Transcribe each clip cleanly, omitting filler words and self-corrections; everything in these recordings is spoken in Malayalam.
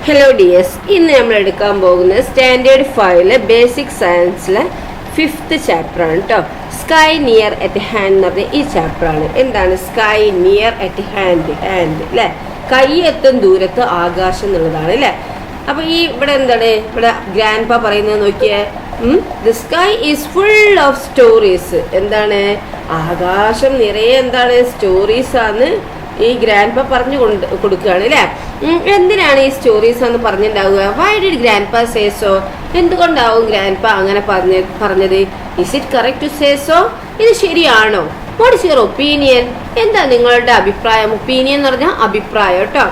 ഹലോ ഡിയേഴ്സ്, ഇന്ന് നമ്മൾ എടുക്കാൻ പോകുന്നത് സ്റ്റാൻഡേർഡ് 5 ബേസിക് സയൻസിലെ 5th ചാപ്റ്ററാണ് കേട്ടോ. സ്കൈ നിയർ അറ്റ് ഹാൻഡ് എന്ന് പറഞ്ഞ ഈ ചാപ്റ്ററാണ്. എന്താണ് സ്കൈ നിയർ അറ്റ് ഹാൻഡ്? അല്ലേ, കൈ എത്തും ദൂരത്ത് ആകാശം എന്നുള്ളതാണ് അല്ലേ. അപ്പൊ ഈ ഇവിടെ എന്താണ് ഇവിടെ ഗ്രാൻഡ് പാ പറയുന്നത് നോക്കിയേ, the sky is full of stories. എന്താണ്, ആകാശം നിറയെ എന്താണ് സ്റ്റോറീസ് ആണ് ഈ ഗ്രാൻഡ് പാ പറഞ്ഞു കൊടുക്കുകയാണ് അല്ലേ. എന്തിനാണ് ഈ സ്റ്റോറീസ് എന്ന് പറഞ്ഞിട്ടുണ്ടാവുക? Why did grandpa say so? എന്തുകൊണ്ടാവും ഗ്രാൻഡ് പാ അങ്ങനെ പറഞ്ഞത്? Is it correct to say so? ഇത് ശരിയാണോ? What is your opinion? എന്താ നിങ്ങളുടെ അഭിപ്രായം? ഒപ്പീനിയൻ എന്ന് പറഞ്ഞാൽ അഭിപ്രായം കേട്ടോ.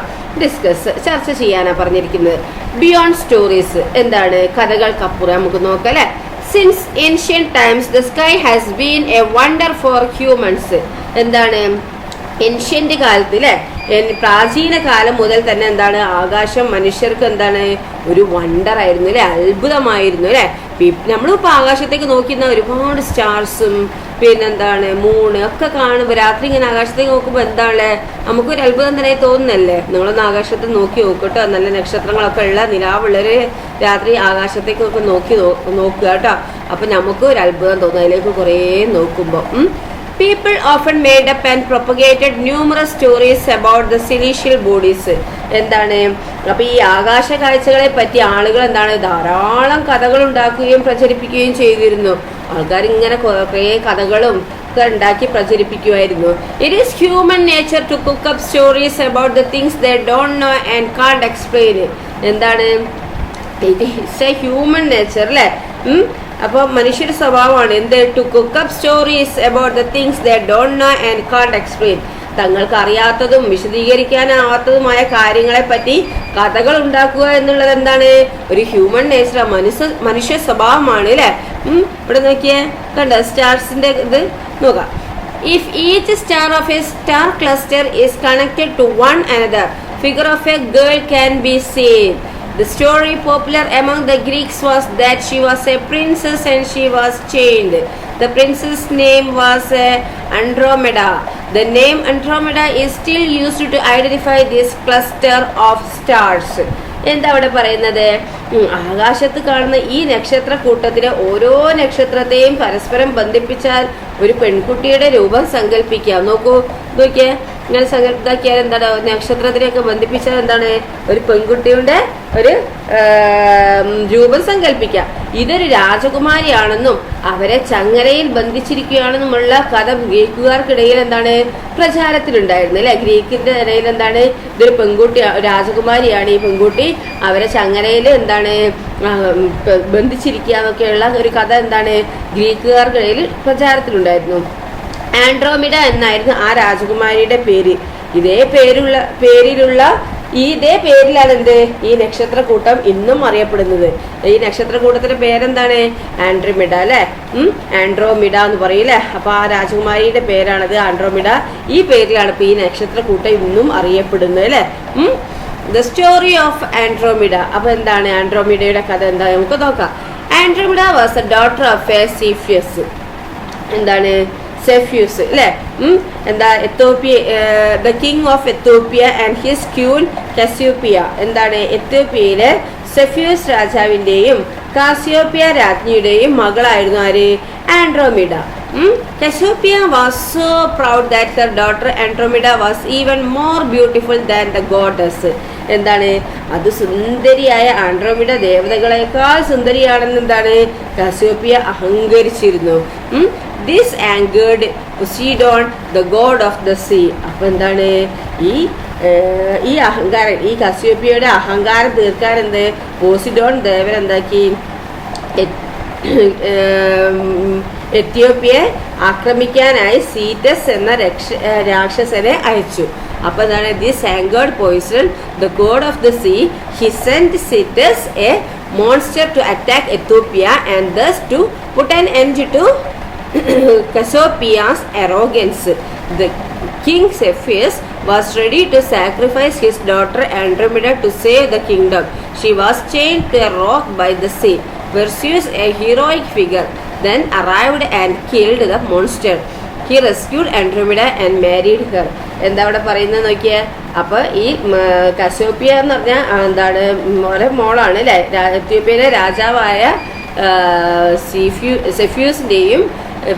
ചർച്ച ചെയ്യാനാണ് പറഞ്ഞിരിക്കുന്നത്. ബിയോണ്ട് സ്റ്റോറീസ് എന്താണ്? കഥകൾക്കപ്പുറം നമുക്ക് നോക്കാം അല്ലെ. Since ancient times the sky has been A wonder for humans. എന്താണ് ഏൻഷ്യന്റ് കാലത്ത് അല്ലെ, പ്രാചീന കാലം മുതൽ തന്നെ എന്താണ് ആകാശം മനുഷ്യർക്ക് എന്താണ് ഒരു വണ്ടർ ആയിരുന്നു അല്ലെ, അത്ഭുതമായിരുന്നു അല്ലെ. നമ്മളിപ്പോ ആകാശത്തേക്ക് നോക്കുന്ന ഒരുപാട് സ്റ്റാർസും പിന്നെന്താണ് മൂണ് ഒക്കെ കാണുമ്പോൾ രാത്രി ഇങ്ങനെ ആകാശത്തേക്ക് നോക്കുമ്പോൾ എന്താണ് നമുക്കൊരു അത്ഭുതം തന്നെ തോന്നുന്നല്ലേ. നിങ്ങളൊന്ന് ആകാശത്ത് നോക്കി നോക്കട്ടോ, നല്ല നക്ഷത്രങ്ങളൊക്കെ ഉള്ള നിലാവുള്ളൊരു രാത്രി ആകാശത്തേക്ക് നോക്കുക കേട്ടോ. അപ്പൊ നമുക്ക് ഒരു അത്ഭുതം തോന്നും അതിലേക്ക് കുറേ നോക്കുമ്പോൾ. People often made up and propagated numerous stories about the celestial bodies. എന്താണ് അപ്പൊ ഈ ആകാശ കാഴ്ചകളെ പറ്റി ആളുകൾ എന്താണ് ധാരാളം കഥകൾ ഉണ്ടാക്കുകയും പ്രചരിപ്പിക്കുകയും ചെയ്തിരുന്നു. ആൾക്കാർ ഇങ്ങനെ കുറേ കഥകളും ഒക്കെ ഉണ്ടാക്കി പ്രചരിപ്പിക്കുമായിരുന്നു. It is human nature to cook up stories about the things they don't know and can't explain. എന്താണ്, it is a human nature അല്ലേ. അപ്പൊ മനുഷ്യരുടെ സ്വഭാവമാണ് എന്ത്, to cook up stories about the things they don't know and can't explain. തങ്ങൾക്ക് അറിയാത്തതും വിശദീകരിക്കാനാവാത്തതുമായ കാര്യങ്ങളെ പറ്റി കഥകൾ ഉണ്ടാക്കുക എന്നുള്ളത് എന്താണ്, ഒരു ഹ്യൂമൻ നേച്ചർ, മനുഷ്യ സ്വഭാവമാണ് അല്ലെ. ഇവിടെ നോക്കിയേ കണ്ടോ, സ്റ്റാർസിന്റെ ഇത് നോക്കാം. If each star of a star cluster is connected to one another, figure of a girl can be seen. The story popular among the Greeks was that she was a princess and she was chained. The princess' name was Andromeda. The name Andromeda is still used to identify this cluster of stars. എന്താ അവിടെ പറയുന്നത്? ആകാശത്ത് കാണുന്ന ഈ നക്ഷത്ര കൂട്ടത്തിലെ ഓരോ നക്ഷത്രത്തെയും പരസ്പരം ബന്ധിപ്പിച്ചാൽ ഒരു പെൺകുട്ടിയുടെ രൂപം സങ്കല്പിക്കാം. നോക്കിയേ ഇങ്ങനെ സങ്കല്പിച്ചാൽ എന്താണ്, നക്ഷത്രത്തിനെയൊക്കെ ബന്ധിപ്പിച്ചാൽ എന്താണ് ഒരു പെൺകുട്ടിയുടെ ഒരു രൂപം സങ്കല്പിക്കാം. ഇതൊരു രാജകുമാരിയാണെന്നും അവരെ ചങ്ങലയിൽ ബന്ധിച്ചിരിക്കുകയാണെന്നുമുള്ള കഥ ഗ്രീക്കുകാർക്കിടയിൽ എന്താണ് പ്രചാരത്തിലുണ്ടായിരുന്നു അല്ലെ. ഗ്രീക്കിന്റെ ഇടയിൽ എന്താണ് ഇതൊരു പെൺകുട്ടി, രാജകുമാരിയാണ് ഈ പെൺകുട്ടി, അവരെ ചങ്ങലയിൽ എന്താണ് ബന്ധിച്ചിരിക്കുക എന്നൊക്കെയുള്ള ഒരു കഥ എന്താണ് ഗ്രീക്കുകാർക്കിടയിൽ പ്രചാരത്തിലുണ്ടായിരുന്നു. ആൻഡ്രോമിഡ എന്നായിരുന്നു ആ രാജകുമാരിയുടെ പേര്. ഇതേ പേരിലാണ് എന്ത് ഈ നക്ഷത്രക്കൂട്ടം ഇന്നും അറിയപ്പെടുന്നത്. ഈ നക്ഷത്രക്കൂട്ടത്തിന്റെ പേരെന്താണ്? ആൻഡ്രോമിഡ അല്ലെ. ആൻഡ്രോമിഡ എന്ന് പറയൂലേ. അപ്പൊ ആ രാജകുമാരിയുടെ പേരാണത് ആൻഡ്രോമിഡ. ഈ പേരിലാണ് ഇപ്പൊ ഈ നക്ഷത്രക്കൂട്ടം ഇന്നും അറിയപ്പെടുന്നത് അല്ലെ. The story of Andromeda. അപ്പൊ എന്താണ് ആൻഡ്രോമിഡയുടെ കഥ എന്താ നമുക്ക് നോക്കാം. Andromeda was a daughter of a Cepheus. എന്താണ് സെഫ്യൂസ് അല്ലെ. എന്താ Ethiopia, the king of Ethiopia and his queen Cassiopeia. എന്താണ് എത്തോപ്യയിലെ സെഫ്യൂസ് രാജാവിന്റെയും കാസിയോപ്പിയ രാജ്ഞിയുടെയും മകളായിരുന്നു ആര്? Andromeda. Cassiopeia was so proud that her daughter Andromeda was even more beautiful than the goddess. എന്താണ് അത് സുന്ദരിയായ ആൻഡ്രോമിഡ ദേവതകളെക്കാൾ സുന്ദരിയാണെന്ന് എന്താണ് കാസിയോപ്പിയ അഹങ്കരിച്ചിരുന്നു. This angered Poseidon the god of the sea. അപ്പൊ എന്താണ് ഈ അഹങ്കാരം, ഈ കാസിയോപ്പിയയുടെ അഹങ്കാരം തീർക്കാൻ എന്ത് പോസിഡോൺ ദേവൻ എന്താക്കി എത്യോപ്യയെ ആക്രമിക്കാനായി സീറ്റസ് എന്ന രാക്ഷസനെ അയച്ചു. അപ്പൊ എന്താണ് this angered Poseidon the god of the sea. He sent Cetus a monster to attack Ethiopia and thus to put an end to Cassiopeia's arrogance. The king Cepheus was ready to sacrifice his daughter Andromeda to save the kingdom. She was chained to a rock by the sea. Perseus, a heroic figure, then arrived and killed the monster. He rescued Andromeda and married her. എന്താ അവിടെ പറയുന്നത് നോക്കിയേ. അപ്പോൾ ഈ കസ്യോപ്പിയ എന്ന് പറഞ്ഞാൽ എന്താണ്, ഒരു മോളാണ് അല്ലേ, എത്യോപ്യയിലെ രാജാവായ സെഫ്യൂസിൻ്റെയും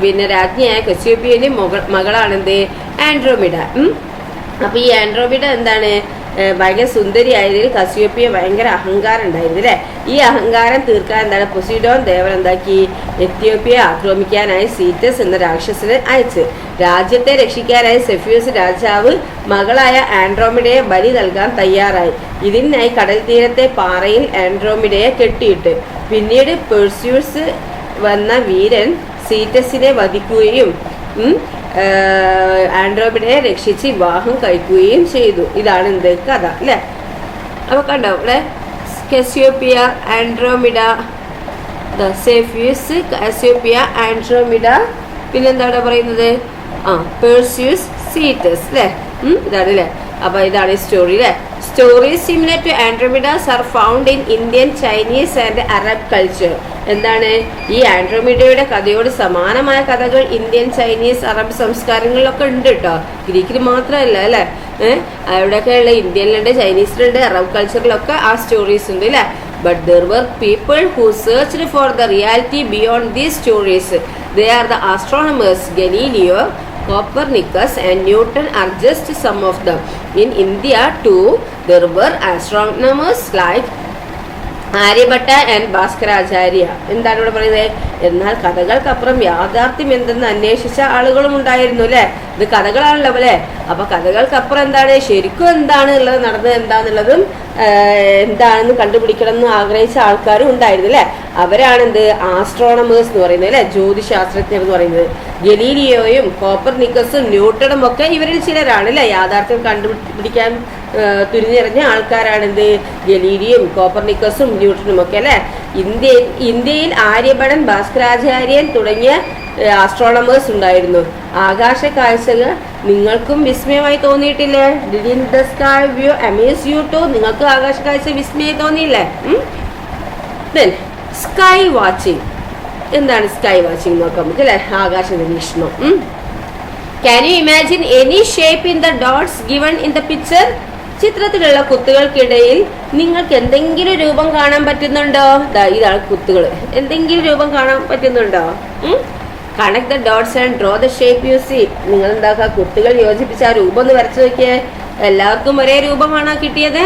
പിന്നെ രാജ്ഞിയായ കസ്യോപ്പിയൻ്റെയും മകളാണെന്ത്, ആൻഡ്രോമിഡ. അപ്പോൾ ഈ ആൻഡ്രോമിഡ എന്താണ്, ഭയങ്കര സുന്ദരിയായതിൽ കസ്യോപ്പിയ ഭയങ്കര അഹങ്കാരം ഉണ്ടായിരുന്നു അല്ലേ. ഈ അഹങ്കാരം തീർക്കാൻ എന്താണ് പൊസൈഡോൺ ദേവൻ എന്താക്കി, എത്യോപ്യയെ ആക്രമിക്കാനായി സീറ്റസ് എന്ന രാക്ഷസനെ അയച്ച്. രാജ്യത്തെ രക്ഷിക്കാനായി സെഫ്യൂസ് രാജാവ് മകളായ ആൻഡ്രോമിഡയെ ബലി നൽകാൻ തയ്യാറായി. ഇതിനായി കടൽ തീരത്തെ പാറയിൽ ആൻഡ്രോമിഡയെ കെട്ടിയിട്ട് പിന്നീട് പെർസ്യൂസ് വന്ന വീരൻ സീറ്റസിനെ വധിക്കുകയും ആൻഡ്രോമിഡയെ രക്ഷിച്ച് വിവാഹം കഴിക്കുകയും ചെയ്തു. ഇതാണ് എന്ത് കഥ അല്ലേ. അപ്പോൾ കണ്ടോ ഇവിടെ കസ്യോപ്പിയ, ആൻഡ്രോമിഡ, സെഫ്യൂസ്, കസ്യോപ്പിയ, ആൻഡ്രോമിഡ, പിന്നെന്താ ഇവിടെ പറയുന്നത്, പെർസ്യൂസ്, സീറ്റസ് അല്ലേ. ഇതാണ് അല്ലേ. അപ്പോൾ ഇതാണ് ഈ സ്റ്റോറി അല്ലേ. Stories similar to Andromeda's are found in Indian, Chinese and Arab culture. എന്താണ്, ഈ ആൻഡ്രോമിഡയുടെ കഥയോട് സമാനമായ കഥകൾ ഇന്ത്യൻ, ചൈനീസ്, അറബ് സംസ്കാരങ്ങളിലൊക്കെ ഉണ്ട് കേട്ടോ. ഗ്രീക്കിൽ മാത്രമല്ല അല്ലേ. അവിടെയൊക്കെ ഉള്ള ഇന്ത്യയിലുണ്ട്, ചൈനീസിലുണ്ട്, അറബ് കൾച്ചറിലൊക്കെ ആ സ്റ്റോറീസ് ഉണ്ട് അല്ലേ. But there were people who searched for the reality beyond these stories. They are the astronomers Galileo, Copernicus and Newton are just some of them. In India too, there were astronomers like Aryabhata and Bhaskaracharya. എന്താണ് ഇവിടെ പറയുന്നത്, എന്നാൽ കഥകൾക്കപ്പുറം യാഥാർത്ഥ്യം എന്തെന്ന് അന്വേഷിച്ച ആളുകളും ഉണ്ടായിരുന്നു അല്ലേ. ഇത് കഥകളാണല്ലോ അല്ലേ. അപ്പൊ കഥകൾക്കപ്പുറം എന്താണ്, ശരിക്കും എന്താണ് ഉള്ളത്, നടന്നത് എന്താന്നുള്ളതും എന്താണെന്ന് കണ്ടുപിടിക്കണം എന്ന് ആഗ്രഹിച്ച ആൾക്കാരും ഉണ്ടായിരുന്നു അല്ലേ. അവരാണെന്ത്, ആസ്ട്രോണമേഴ്സ് എന്ന് പറയുന്നത് അല്ലെ, ജ്യോതിശാസ്ത്രജ്ഞർ എന്ന് പറയുന്നത്. ഗലീലിയോയും കോപ്പർനിക്കസും ന്യൂട്ടണും ഒക്കെ ഇവരിൽ ചിലരാണ് അല്ലെ. യാഥാർത്ഥ്യം കണ്ടുപിടിക്കാൻ തുരിഞ്ഞിറങ്ങിയ ആൾക്കാരാണെന്ത്, ഗലീലിയും കോപ്പർനിക്കസും ന്യൂട്ടണും ഒക്കെ അല്ലെ. ഇന്ത്യയിൽ ആര്യഭടൻ, ഭാസ്കരാചാര്യൻ തുടങ്ങിയ ആസ്ട്രോണമേഴ്സ് ഉണ്ടായിരുന്നു. ആകാശ കാഴ്ചകൾ നിങ്ങൾക്കും വിസ്മയമായി തോന്നിയിട്ടില്ലേ? Didn't the sky view amaze you too? നിങ്ങൾക്ക് ആകാശ കാഴ്ച വിസ്മയം തോന്നിയില്ലേ? Then sky watching. എന്താണ് സ്കൈ വാച്ചിങ് നോക്കാം നമുക്ക് അല്ലെ, ആകാശ നിരീക്ഷണം. Can you imagine any shape in the dots given in the picture? ചിത്രത്തിലുള്ള കുത്തുകൾക്കിടയിൽ നിങ്ങൾക്ക് എന്തെങ്കിലും രൂപം കാണാൻ പറ്റുന്നുണ്ടോ? ഇതാണ് കുത്തുകൾ. എന്തെങ്കിലും രൂപം കാണാൻ പറ്റുന്നുണ്ടോ? Connect the dots and draw the shape you see. നിങ്ങൾ എന്താക്കുക, കുത്തുകൾ യോജിപ്പിച്ച് ആ രൂപം ഒന്ന് വരച്ചു നോക്കിയേ. എല്ലാവർക്കും ഒരേ രൂപമാണോ കിട്ടിയത്?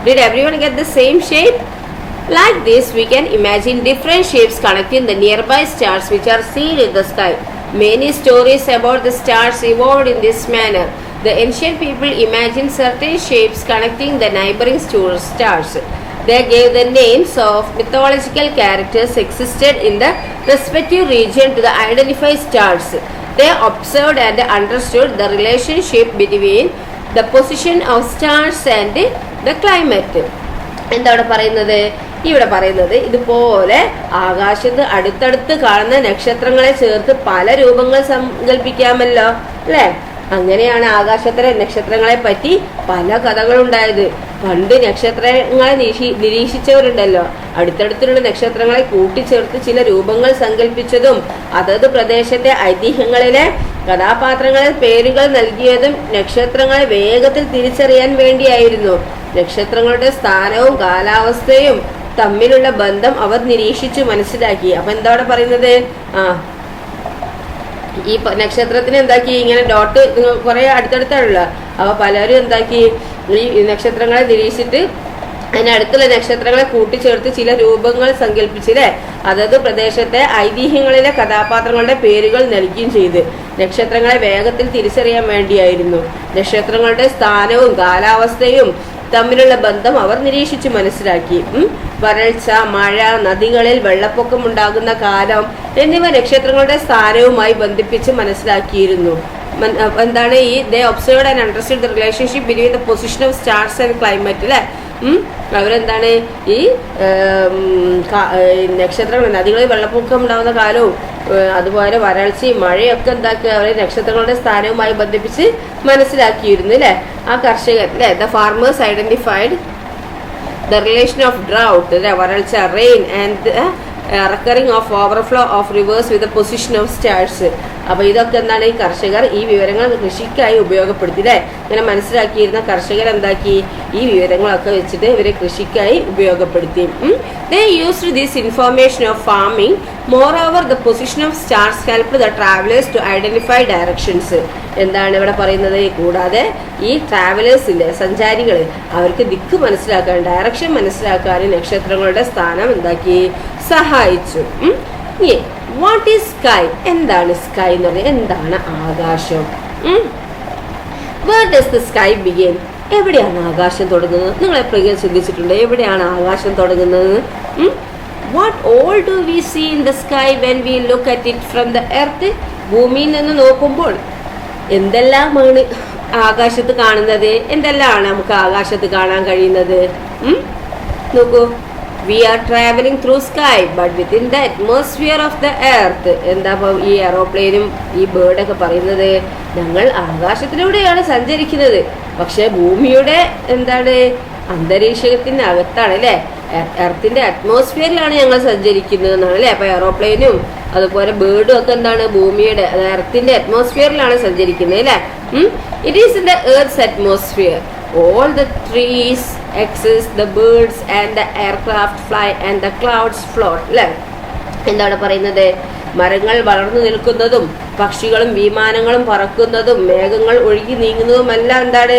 Did everyone get the same shape? Like this, we can imagine different shapes connecting the nearby stars which are seen in the sky. Many stories about the stars evolved in this manner. The ancient people imagined certain shapes connecting the neighboring stars. They gave the names of mythological characters existed in the respective region to the identified stars. They observed and understood the relationship between the position of stars and the climate. എന്താണ് പറയുന്നത്, ഇവിടെ പറയുന്നത് ഇതുപോലെ ആകാശത്ത് അടുത്തടുത്ത് കാണുന്ന നക്ഷത്രങ്ങളെ ചേർത്ത് പല രൂപങ്ങൾ സങ്കല്പിക്കാമല്ലോ അല്ലേ. അങ്ങനെയാണ് ആകാശത്തിലെ നക്ഷത്രങ്ങളെ പറ്റി പല കഥകളുണ്ടായത്. പണ്ട് നക്ഷത്രങ്ങളെ നിരീക്ഷിച്ചവരുണ്ടല്ലോ, അടുത്തടുത്തുള്ള നക്ഷത്രങ്ങളെ കൂട്ടിച്ചേർത്ത് ചില രൂപങ്ങൾ സങ്കല്പിച്ചതും അതത് പ്രദേശത്തെ ഐതിഹ്യങ്ങളിലെ കഥാപാത്രങ്ങളെ പേരുകൾ നൽകിയതും നക്ഷത്രങ്ങളെ വേഗത്തിൽ തിരിച്ചറിയാൻ വേണ്ടിയായിരുന്നു. നക്ഷത്രങ്ങളുടെ സ്ഥാനവും കാലാവസ്ഥയും തമ്മിലുള്ള ബന്ധം അവർ നിരീക്ഷിച്ചു മനസ്സിലാക്കി. അപ്പൊ എന്താ പറയുന്നത്, ഈ നക്ഷത്രത്തിന് എന്താക്കി, ഇങ്ങനെ ഡോട്ട് കുറെ അടുത്തടുത്താണല്ലോ. അപ്പൊ പലരും എന്താക്കി, ഈ നക്ഷത്രങ്ങളെ നിരീക്ഷിച്ചിട്ട് അതിനടുത്തുള്ള നക്ഷത്രങ്ങളെ കൂട്ടിച്ചേർത്ത് ചില രൂപങ്ങൾ സങ്കല്പിച്ചില്ലേ, അതത് പ്രദേശത്തെ ഐതിഹ്യങ്ങളിലെ കഥാപാത്രങ്ങളുടെ പേരുകൾ നൽകുകയും ചെയ്ത് നക്ഷത്രങ്ങളെ വേഗത്തിൽ തിരിച്ചറിയാൻ വേണ്ടിയായിരുന്നു. നക്ഷത്രങ്ങളുടെ സ്ഥാനവും കാലാവസ്ഥയും തമ്മിലുള്ള ബന്ധം അവർ നിരീക്ഷിച്ചു മനസ്സിലാക്കി. വരൾച്ച, മഴ, നദികളിൽ വെള്ളപ്പൊക്കം ഉണ്ടാകുന്ന കാലം എന്നിവ നക്ഷത്രങ്ങളുടെ സ്ഥാനവുമായി ബന്ധിപ്പിച്ച് മനസ്സിലാക്കിയിരുന്നു. എന്താണ് ഈ they observed and understood the relationship between the position of stars and climate അല്ലേ. അവരെന്താണ് ഈ നക്ഷത്രങ്ങൾ, നദികളിൽ വെള്ളപ്പൊക്കം ഉണ്ടാകുന്ന കാലവും അതുപോലെ വരൾച്ചയും മഴയൊക്കെ എന്താക്കുക, അവരെ നക്ഷത്രങ്ങളുടെ സ്ഥാനവുമായി ബന്ധിപ്പിച്ച് മനസ്സിലാക്കിയിരുന്നു അല്ലേ ആ കർഷകർ അല്ലേ. The farmers identified the relation of drought, വരൾച്ച, rain and recurring of overflow of rivers with position of stars. അപ്പോൾ ഇതൊക്കെ എന്താണ് ഈ കർഷകർ ഈ വിവരങ്ങൾ കൃഷിക്കായി ഉപയോഗപ്പെടുത്തി അല്ലേ. ഇങ്ങനെ മനസ്സിലാക്കിയിരുന്ന കർഷകർ എന്താക്കി ഈ വിവരങ്ങളൊക്കെ വെച്ചിട്ട് ഇവരെ കൃഷിക്കായി ഉപയോഗപ്പെടുത്തി. They used this information of farming. Moreover, the position of stars helped the travelers to identify directions. എന്താണ് ഇവിടെ പറയുന്നത്? കൂടാതെ ഈ ട്രാവലേഴ്സിലെ സഞ്ചാരികൾ അവർക്ക് ദിക്ക് മനസ്സിലാക്കാൻ, ഡയറക്ഷൻ മനസ്സിലാക്കാൻ നക്ഷത്രങ്ങളുടെ സ്ഥാനം എന്താക്കി സഹായിച്ചു. What is sky? എന്താണ് സ്കൈ എന്ന് പറഞ്ഞാൽ? എന്താണ് ആകാശം? Where does the sky begin? എവിടെയാണ് ആകാശം തുടങ്ങുന്നത്? നിങ്ങൾ എപ്പോഴെങ്കിലും ചിന്തിച്ചിട്ടുണ്ട് എവിടെയാണ് ആകാശം തുടങ്ങുന്നത്? What all do we see in the sky when we look at it from the earth? ഭൂമിയിൽ നിന്ന് നോക്കുമ്പോൾ എന്തെല്ലാമാണ് ആകാശത്ത് കാണുന്നത്? എന്തെല്ലാമാണ് നമുക്ക് ആകാശത്ത് കാണാൻ കഴിയുന്നത്? നോക്കൂ, we are traveling through sky but within the atmosphere of the earth. എന്താ ഈ എറോപ്ലെയിനും ഈ ബേർഡൊക്കെ പറയുന്നത്? ഞങ്ങൾ ആകാശത്തിലൂടെയാണ് സഞ്ചരിക്കുന്നത്, പക്ഷെ ഭൂമിയുടെ എന്താണ് അന്തരീക്ഷത്തിന്റെ അകത്താണ് അല്ലെ, എർത്തിന്റെ അറ്റ്മോസ്ഫിയറിലാണ് ഞങ്ങൾ സഞ്ചരിക്കുന്നത് എന്നാണ് അല്ലെ. അപ്പൊ എറോപ്ലെയിനും അതുപോലെ ബേർഡും ഒക്കെ എന്താണ് ഭൂമിയുടെ എർത്തിന്റെ അറ്റ്മോസ്ഫിയറിലാണ് സഞ്ചരിക്കുന്നത് അല്ലെ. It is in the earth's atmosphere. All the trees exist, the birds and the aircraft fly and the clouds float. അല്ലെ, എന്താണ് പറയുന്നത്? മരങ്ങൾ വളർന്നു നിൽക്കുന്നതും പക്ഷികളും വിമാനങ്ങളും പറക്കുന്നതും മേഘങ്ങൾ ഒഴുകി നീങ്ങുന്നതും എല്ലാം എന്താണ്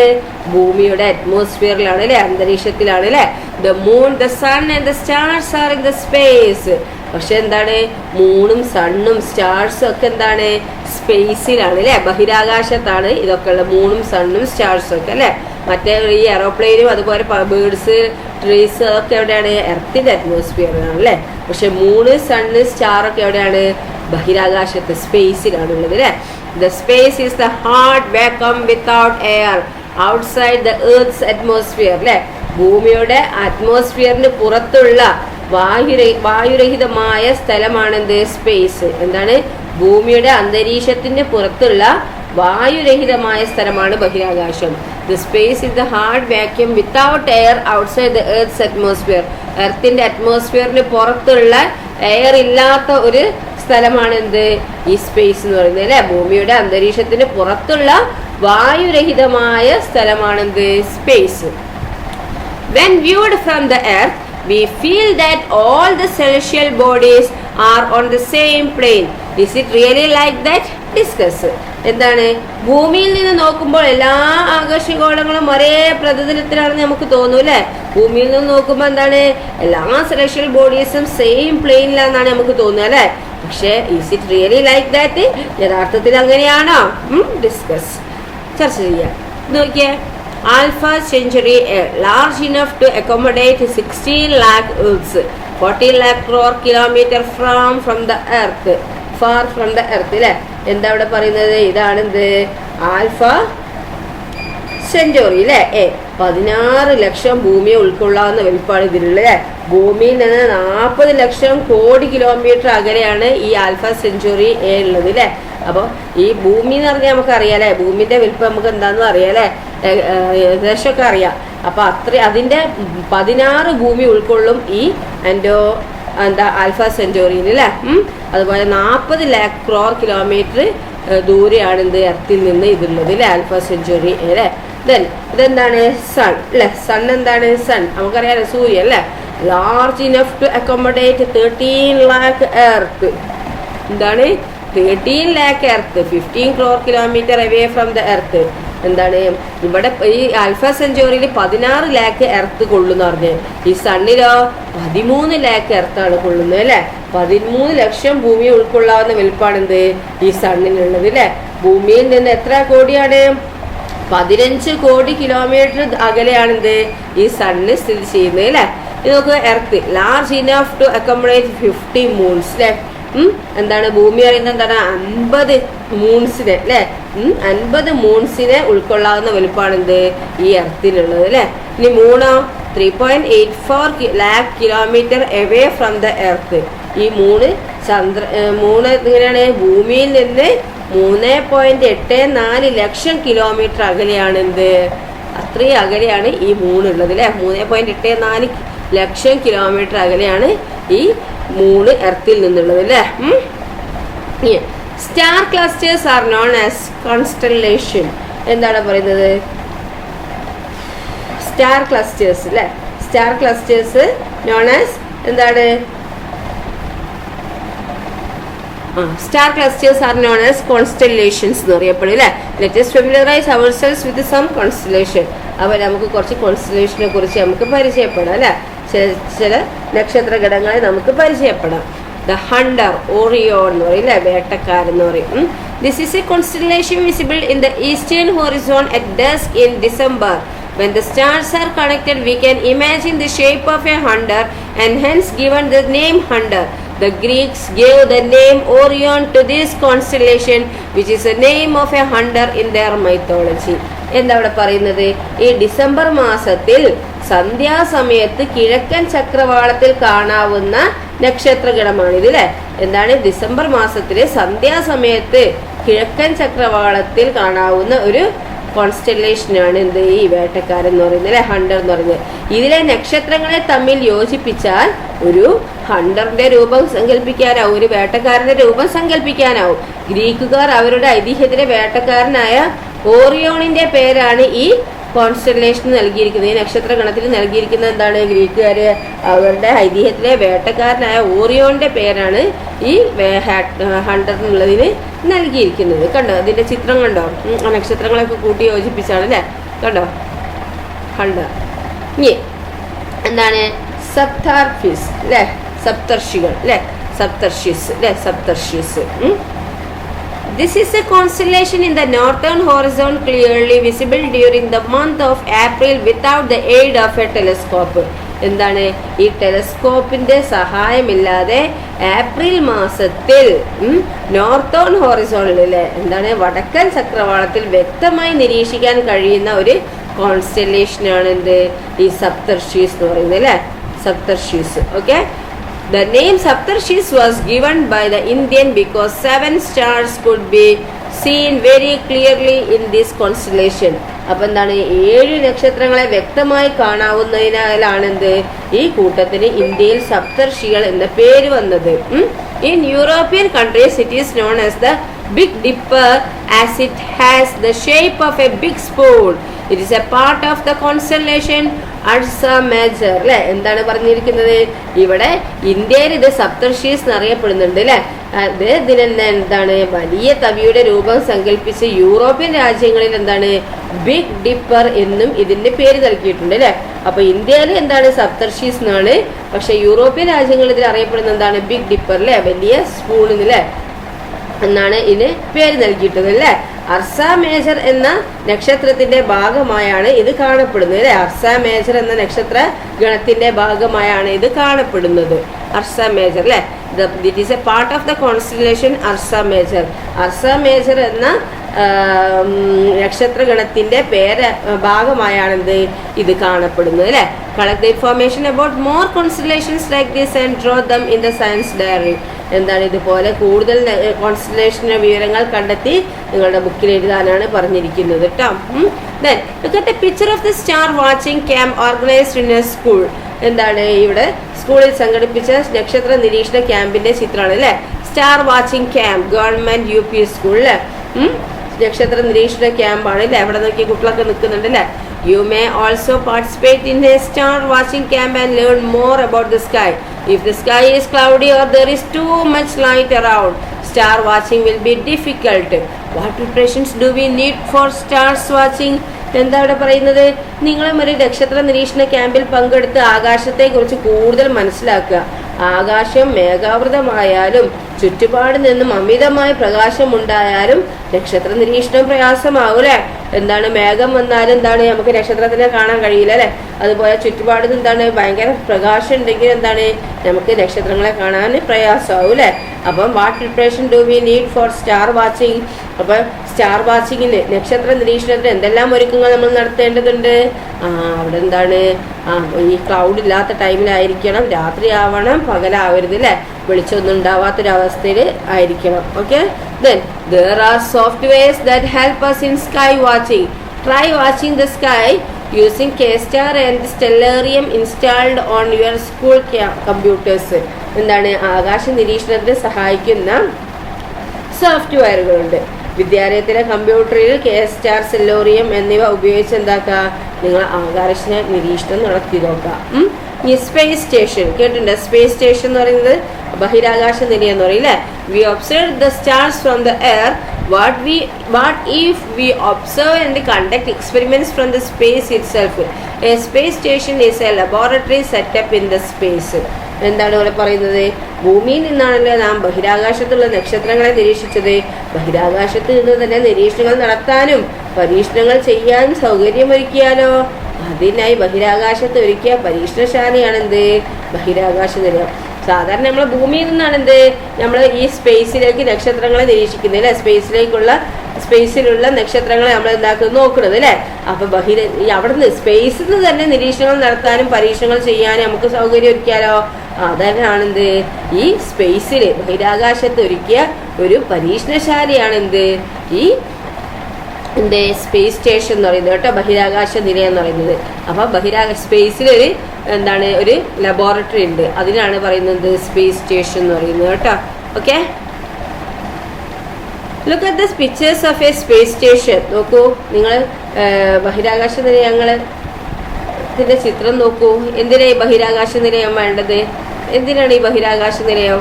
ഭൂമിയുടെ അറ്റ്മോസ്ഫിയറിലാണ് അല്ലെ, അന്തരീക്ഷത്തിലാണ് അല്ലെ. The moon, the sun and the stars are in the space. പക്ഷെ എന്താണ് മൂണും സണ്ണും സ്റ്റാർസും ഒക്കെ എന്താണ് സ്പേസിലാണ് അല്ലെ, ബഹിരാകാശത്താണ് ഇതൊക്കെ ഉള്ളത്. മൂണും സണ്ണും സ്റ്റാർസും ഒക്കെ അല്ലെ. മറ്റേ ഈ എറോപ്ലെയിനും അതുപോലെ ബേർഡ്സ് ട്രീസ് അതൊക്കെ എവിടെയാണ്? എർത്തിന്റെ അറ്റ്മോസ്ഫിയറിലാണ് അല്ലെ. പക്ഷെ മൂണ് സണ്ണ് സ്റ്റാർ ഒക്കെ എവിടെയാണ്? ബഹിരാകാശത്ത് സ്പേസിലാണ് ഉള്ളത് അല്ലെ. The space is the hard vacuum without air outside the earth's atmosphere അല്ലെ. ഭൂമിയുടെ അറ്റ്മോസ്ഫിയറിന് പുറത്തുള്ള വായുരഹിതമായ സ്ഥലമാണെന്ത്? സ്പേസ്. എന്താണ്? ഭൂമിയുടെ അന്തരീക്ഷത്തിന് പുറത്തുള്ള വായുരഹിതമായ സ്ഥലമാണ് ബഹിരാകാശം. The space is the hard vacuum without air outside the earth's atmosphere. എർത്തിന്റെ അറ്റ്മോസ്ഫിയറിന് പുറത്തുള്ള എയർ ഇല്ലാത്ത ഒരു സ്ഥലമാണ് എന്ത്? ഈ സ്പേസ് എന്ന് പറയുന്നത് അല്ലെ. ഭൂമിയുടെ അന്തരീക്ഷത്തിന് പുറത്തുള്ള വായുരഹിതമായ സ്ഥലമാണെന്ത്? Space. When viewed from the earth, we feel that all the celestial bodies are on the same plane. Is it really like that? Discuss. എന്താണ്? ഭൂമിയിൽ നിന്ന് നോക്കുമ്പോൾ എല്ലാ ആകാശഗോളങ്ങളും ഒരേ പ്രതലത്തിലാണെന്ന് നമുക്ക് തോന്നും അല്ലെ. ഭൂമിയിൽ നിന്ന് നോക്കുമ്പോൾ എന്താണ് എല്ലാ സെലഷ്യൽ ബോഡീസും സെയിം പ്ലെയിനിലാണെന്നാണ് നമുക്ക് തോന്നുക അല്ലെ. പക്ഷേ is it really like that? യഥാർത്ഥത്തിൽ അങ്ങനെയാണോ? ഡിസ്കസ്, ചർച്ച ചെയ്യാം. നോക്കിയേ, Alpha Centauri, large enough to accommodate 16 lakh Earths, 40 lakh crore kilometer from the Earth, far from the Earth അല്ലേ. എന്താ ഇവിടെ പറയുന്നത്? ഇതാണെന്ത്? ആൽഫ സെഞ്ചുറി അല്ലേ. 16 ലക്ഷം ഭൂമിയെ ഉൾക്കൊള്ളാവുന്ന വലിപ്പമാണ് ഇതിലുള്ള. ഭൂമിയിൽ നിന്ന് 40 ലക്ഷം കോടി കിലോമീറ്റർ അകലെയാണ് ഈ ആൽഫ സെഞ്ചുറി എ ഉള്ളത് അല്ലേ. അപ്പോൾ ഈ ഭൂമി എന്ന് പറഞ്ഞാൽ നമുക്ക് അറിയാം അല്ലേ, ഭൂമിന്റെ വലിപ്പം നമുക്ക് എന്താണെന്ന് അറിയാം അല്ലേ, ഏകദേശമൊക്കെ അറിയാം. അപ്പൊ അതിന്റെ 16 ഭൂമി ഉൾക്കൊള്ളും ഈ ആൽഫ സെഞ്ചുറിയിൽ അല്ലേ. അതുപോലെ 40 lakh crore കിലോമീറ്റർ ദൂരെയാണ് എന്ത് എർത്തിൽ നിന്ന് ഇതുള്ളത് അല്ലേ, ആൽഫ സെഞ്ചുറി അല്ലേ. ദെൻ ഇതെന്താണ്? സൺ അല്ലെ. സൺ എന്താണ്? സൺ നമുക്കറിയാലോ, സൂര്യൻ അല്ലേ. Large enough to accommodate 13 lakh earth. എന്താണ്? 13 lakh earth, 15 crore kilometre away from the earth. എന്താണ് ഇവിടെ ഈ ആൽഫ സെഞ്ചുറിയിൽ 16 lakh എർത്ത് കൊള്ളുന്ന പറഞ്ഞ്, ഈ സണ്ണിലോ 13 lakh എർത്താണ് കൊള്ളുന്നത് അല്ലെ. 13 ലക്ഷം ഭൂമിയെ ഉൾക്കൊള്ളാവുന്ന വലിപ്പാണെന്ത് ഈ സണ്ണിനുള്ളത് അല്ലെ. ഭൂമിയിൽ നിന്ന് എത്ര കോടിയാണ്? 15 കോടി കിലോമീറ്റർ അകലെയാണെന്ത് ഈ സണ്ണ് സ്ഥിതി ചെയ്യുന്നത് അല്ലെ. ഇത് നോക്കുക, earth large enough to accommodate 50 moons അല്ലെ. എന്താണ് ഭൂമി പറയുന്നത്? എന്താണ്? 50 മൂൺസിനെ അല്ലെ. 50 മൂൺസിനെ ഉൾക്കൊള്ളാവുന്ന വലുപ്പമാണെന്ത് ഈ എർത്തിനുള്ളത് അല്ലെ. ഇനി മൂണോ? 3.84 lakh kilometre away from the earth. ഈ മൂണ് എങ്ങനെയാണ്? ഭൂമിയിൽ നിന്ന് 3.84 ലക്ഷം കിലോമീറ്റർ അകലെയാണ് എന്ത്, അത്രയും അകലെയാണ് ഈ മൂണുള്ളത് അല്ലെ. 3.84 ലക്ഷം കിലോമീറ്റർ അകലെയാണ് ഈ മൂണ് എർത്തിൽ നിന്നുള്ളത് അല്ലേ. Star clusters are known as constellation. എന്താണ് പറയുന്നത്? സ്റ്റാർ ക്ലസ്റ്റേഴ്സ് അല്ലേ. സ്റ്റാർ ക്ലസ്റ്റേഴ്സ് നോൺ ആസ് എന്താണ്? Star clusters are known as constellations എന്ന് പറയപ്പെടും അല്ലേ. Let's familiarise ourselves with some constellation. അപ്പോൾ നമുക്ക് കുറച്ച് കോൺസ്റ്റലേഷനെ കുറിച്ച് നമുക്ക് പരിചയപ്പെടാം അല്ലേ. ചില നക്ഷത്ര ഘടകങ്ങളെ നമുക്ക് പരിചയപ്പെടാം. ദ ഹണ്ടർ, ഓറിയോൺ എന്ന് പറയും അല്ലേ, വേട്ടക്കാരൻ എന്ന് പറയും. This is A constellation visible in the eastern horizon at desk in December. When the stars are connected, we can imagine the shape of a hunter and hence given the name hunter. The Greeks gave the name Orion to this constellation, which is the name of a hunter in their mythology. എന്താ ഇവിടെ പറയുന്നത്? ഈ ഡിസംബർ മാസത്തിൽ സന്ധ്യാസമയത്ത് കിഴക്കൻ ചക്രവാളത്തിൽ കാണാവുന്ന നക്ഷത്രഗണമാണിത് അല്ലേ. എന്താണ്? ഡിസംബർ മാസത്തിലെ സന്ധ്യാസമയത്ത് കിഴക്കൻ ചക്രവാളത്തിൽ കാണാവുന്ന ഒരു കോൺസ്റ്റലേഷനാണ് എന്ത്? ഈ വേട്ടക്കാരൻ എന്ന് പറയുന്നത് അല്ലെ, ഹണ്ടർ എന്ന് പറയുന്നത്. ഇതിലെ നക്ഷത്രങ്ങളെ തമ്മിൽ യോജിപ്പിച്ചാൽ ഒരു ഹണ്ടറിന്റെ രൂപം സങ്കല്പിക്കാനാവും, ഒരു വേട്ടക്കാരന്റെ രൂപം സങ്കല്പിക്കാനാവും. ഗ്രീക്കുകാർ അവരുടെ ഐതിഹ്യത്തിലെ വേട്ടക്കാരനായ ഓറിയോണിന്റെ പേരാണ് ഈ കോൺസ്റ്റലേഷൻ നൽകിയിരിക്കുന്നത്. ഈ നക്ഷത്ര ഗണത്തിൽ നൽകിയിരിക്കുന്നത് എന്താണ്? ഗ്രീക്കുകാര് അവരുടെ ഐതിഹ്യത്തിലെ വേട്ടക്കാരനായ ഓറിയോണിന്റെ പേരാണ് ഈ ഹണ്ടർ എന്നുള്ളതിന് നൽകിയിരിക്കുന്നത്. കണ്ടോ അതിന്റെ ചിത്രം കണ്ടോ? നക്ഷത്രങ്ങളൊക്കെ കൂട്ടി യോജിപ്പിച്ചാണ് അല്ലേ. കണ്ടോ ഹണ്ടർ. ഇനി എന്താണ്? സപ്താർഫിസ് അല്ലെ, സപ്തർഷികൾ അല്ലെ, സപ്തർഷിസ് അല്ലെ, സപ്തർഷിസ്. This is a constellation in the northern horizon clearly visible during the month of April without the aid of a telescope. എന്താണ്? ഈ ടെലസ്കോപ്പിന്റെ സഹായമില്ലാതെ ഏപ്രിൽ മാസത്തിൽ നോർത്തേൺ ഹോറിസോണിലെ എന്താണ് വടക്കൻ ചക്രവാളത്തിൽ വ്യക്തമായി നിരീക്ഷിക്കാൻ കഴിയുന്ന ഒരു കോൺസ്റ്റലേഷനാണ് എന്ത്? ഈ സപ്തർഷീസ് എന്ന് പറയുന്നത് അല്ലേ, സപ്തർഷീസ്. Okay. The name Saptarshis was given by the Indian because 7 stars could be seen very clearly in this constellation. അപ്പം എന്താണ്? 7 നക്ഷത്രങ്ങളെ വ്യക്തമായി കാണാവുന്നതിനാലാണ് എന്ത്? ഈ കൂട്ടത്തിന് ഇന്ത്യയിൽ സപ്തർഷികൾ എന്ന പേര് വന്നത്. In European countries it is known as the Big Dipper as it has the shape of a big spoon. It is a part of the constellation Ursa Major അല്ലെ. എന്താണ് പറഞ്ഞിരിക്കുന്നത്? ഇവിടെ ഇന്ത്യയിൽ ഇത് സപ്തർഷീസ് എന്നറിയപ്പെടുന്നുണ്ട് അല്ലെ. അത് ഇതിനെന്താ എന്താണ്? വലിയ തവിയുടെ രൂപം സങ്കല്പിച്ച് യൂറോപ്യൻ രാജ്യങ്ങളിൽ എന്താണ്? ബിഗ് ഡിപ്പർ എന്നും ഇതിന്റെ പേര് നൽകിയിട്ടുണ്ട് അല്ലെ. അപ്പൊ ഇന്ത്യയിൽ എന്താണ്? സപ്തർഷീസ് എന്നാണ്. പക്ഷെ യൂറോപ്യൻ രാജ്യങ്ങളിൽ ഇതിൽ അറിയപ്പെടുന്നത് എന്താണ്? ബിഗ് ഡിപ്പർ അല്ലെ, വലിയ സ്പൂണിന് അല്ലെ എന്നാണ് ഇതിന് പേര് നൽകിയിട്ടുള്ളത് അല്ലെ. അർസ മേജർ എന്ന നക്ഷത്രത്തിന്റെ ഭാഗമായാണ് ഇത് കാണപ്പെടുന്നത് അല്ലെ. അർസ മേജർ എന്ന നക്ഷത്ര ഗണത്തിന്റെ ഭാഗമായാണ് ഇത് കാണപ്പെടുന്നത്. അർസ മേജർ അല്ലെ. It is a part of the constellation Ursa Major. Ursa Major എന്ന നക്ഷത്ര ഗണത്തിന്റെ ഭാഗമായാണെന്ത് ഇത് കാണപ്പെടുന്നത് അല്ലെ. Collect the information about more constellations like this and draw them in the science diary. എന്താണ്? ഇതുപോലെ കൂടുതൽ കോൺസ്റ്റലേഷന്റെ വിവരങ്ങൾ കണ്ടെത്തി നിങ്ങളുടെ ബുക്കിൽ എഴുതാനാണ് പറഞ്ഞിരിക്കുന്നത് കേട്ടോ. Then look at the picture of the star watching camp organized in a school. എന്താണ്? ഇവിടെ സ്കൂളിൽ സംഘടിപ്പിച്ച നക്ഷത്ര നിരീക്ഷണ ക്യാമ്പിന്റെ ചിത്രമാണ് അല്ലെ. Star watching camp, government UP school അല്ലെ. നക്ഷത്ര നിരീക്ഷണ ക്യാമ്പാണ് അല്ലെ. അവിടെ നോക്കി കുട്ടികളൊക്കെ നിൽക്കുന്നുണ്ട് അല്ലെ. You may also participate in a star watching camp and learn more about the sky. If the sky is cloudy or there is too much light around, star watching will be difficult. What preparations do we need for stars watching? എന്താ ഇവിടെ പറയുന്നത്? നിങ്ങളും ഒരു നക്ഷത്ര നിരീക്ഷണ ക്യാമ്പിൽ പങ്കെടുത്ത് ആകാശത്തെ കുറിച്ച് കൂടുതൽ മനസ്സിലാക്കുക. ആകാശം മേഘാവൃതമായാലും ചുറ്റുപാട് നിന്നും അമിതമായ പ്രകാശമുണ്ടായാലും നക്ഷത്ര നിരീക്ഷണം പ്രയാസമാവൂലേ. എന്താണ്? മേഘം വന്നാലും എന്താണ് നമുക്ക് നക്ഷത്രത്തിനെ കാണാൻ കഴിയില്ല അല്ലെ. അതുപോലെ ചുറ്റുപാട് എന്താണ് ഭയങ്കര പ്രകാശം ഉണ്ടെങ്കിൽ എന്താണ് നമുക്ക് നക്ഷത്രങ്ങളെ കാണാൻ പ്രയാസമാവും അല്ലെ. അപ്പം what preparation do we need for star watching? അപ്പൊ സ്റ്റാർ വാച്ചിങ്ങിന് നക്ഷത്ര നിരീക്ഷണത്തിന് എന്തെല്ലാം ഒരുക്കങ്ങൾ നമ്മൾ നടത്തേണ്ടതുണ്ട്? അവിടെ എന്താണ്? ഈ ക്ലൗഡ് ഇല്ലാത്ത ടൈമിലായിരിക്കണം, രാത്രി ആവണം, പകലാവരുത് അല്ലെ. വെളിച്ചൊന്നും ഉണ്ടാവാത്തൊരവസ്ഥയിൽ ആയിരിക്കണം. Okay. Then there are softwares that help us in sky watching. Try watching the sky using K-STAR and stellarium installed on your school computers. എന്താണ് ആകാശ നിരീക്ഷണത്തിന് സഹായിക്കുന്ന സോഫ്റ്റ്വെയറുകളുണ്ട്. വിദ്യാലയത്തിലെ കമ്പ്യൂട്ടറിൽ K-STAR, stellarium എന്നിവ ഉപയോഗിച്ച് എന്താക്കുക, നിങ്ങൾ ആകാശ നിരീക്ഷണം നടത്തി നോക്കാം. ഈ സ്പേസ് സ്റ്റേഷൻ കേട്ടിട്ടുണ്ട്. സ്പേസ് സ്റ്റേഷൻ എന്ന് പറയുന്നത് ബഹിരാകാശ നിലയം എന്ന് പറയും അല്ലേ. We observe the stars from the air. What if we observe and conduct experiments from the space itself? A space station is a laboratory set up in the space. എന്താണ് ഇവിടെ പറയുന്നത്? ഭൂമിയിൽ നിന്നാണല്ലോ നാം ബഹിരാകാശത്തുള്ള നക്ഷത്രങ്ങളെ നിരീക്ഷിച്ചത്. ബഹിരാകാശത്ത് നിന്ന് തന്നെ നിരീക്ഷണങ്ങൾ നടത്താനും പരീക്ഷണങ്ങൾ ചെയ്യാനും സൗകര്യമൊരുക്കിയാലോ. അതിനായി ബഹിരാകാശത്ത് ഒരുക്കിയ പരീക്ഷണശാലയാണെന്ത്? ബഹിരാകാശ നിലയം. സാധാരണ നമ്മൾ ഭൂമിയിൽ നിന്നാണ് നമ്മൾ ഈ സ്പേസിലേക്ക് നക്ഷത്രങ്ങളെ നിരീക്ഷിക്കുന്നത് അല്ലേ. സ്പേസിലുള്ള നക്ഷത്രങ്ങളെ നമ്മൾ എന്താക്കുന്നത് നോക്കുന്നത് അല്ലേ. അപ്പൊ അവിടുന്ന് സ്പേസിൽ നിന്ന് തന്നെ നിരീക്ഷണങ്ങൾ നടത്താനും പരീക്ഷണങ്ങൾ ചെയ്യാനും നമുക്ക് സൗകര്യം ഒരുക്കിയാലോ. അതാണെന്ത് ഈ സ്പേസിൽ ബഹിരാകാശത്ത് ഒരുക്കിയ ഒരു പരീക്ഷണശാലയാണെന്ത് ഈ സ്പേസ് സ്റ്റേഷൻ എന്ന് പറയുന്നത് കേട്ടോ, ബഹിരാകാശ നിലയം എന്ന് പറയുന്നത്. അപ്പൊ സ്പേസിലൊരു എന്താണ് ഒരു ലബോറട്ടറി ഉണ്ട്, അതിനാണ് പറയുന്നത് സ്പേസ് സ്റ്റേഷൻ എന്ന് പറയുന്നത് കേട്ടോ. Okay, look at the pictures of A space station. നോക്കൂ നിങ്ങൾ ബഹിരാകാശ നിലയത്തിന്റെ ചിത്രം നോക്കൂ. എന്തിനാ ഈ ബഹിരാകാശ നിലയം വേണ്ടത്? എന്തിനാണ് ഈ ബഹിരാകാശ നിലയം?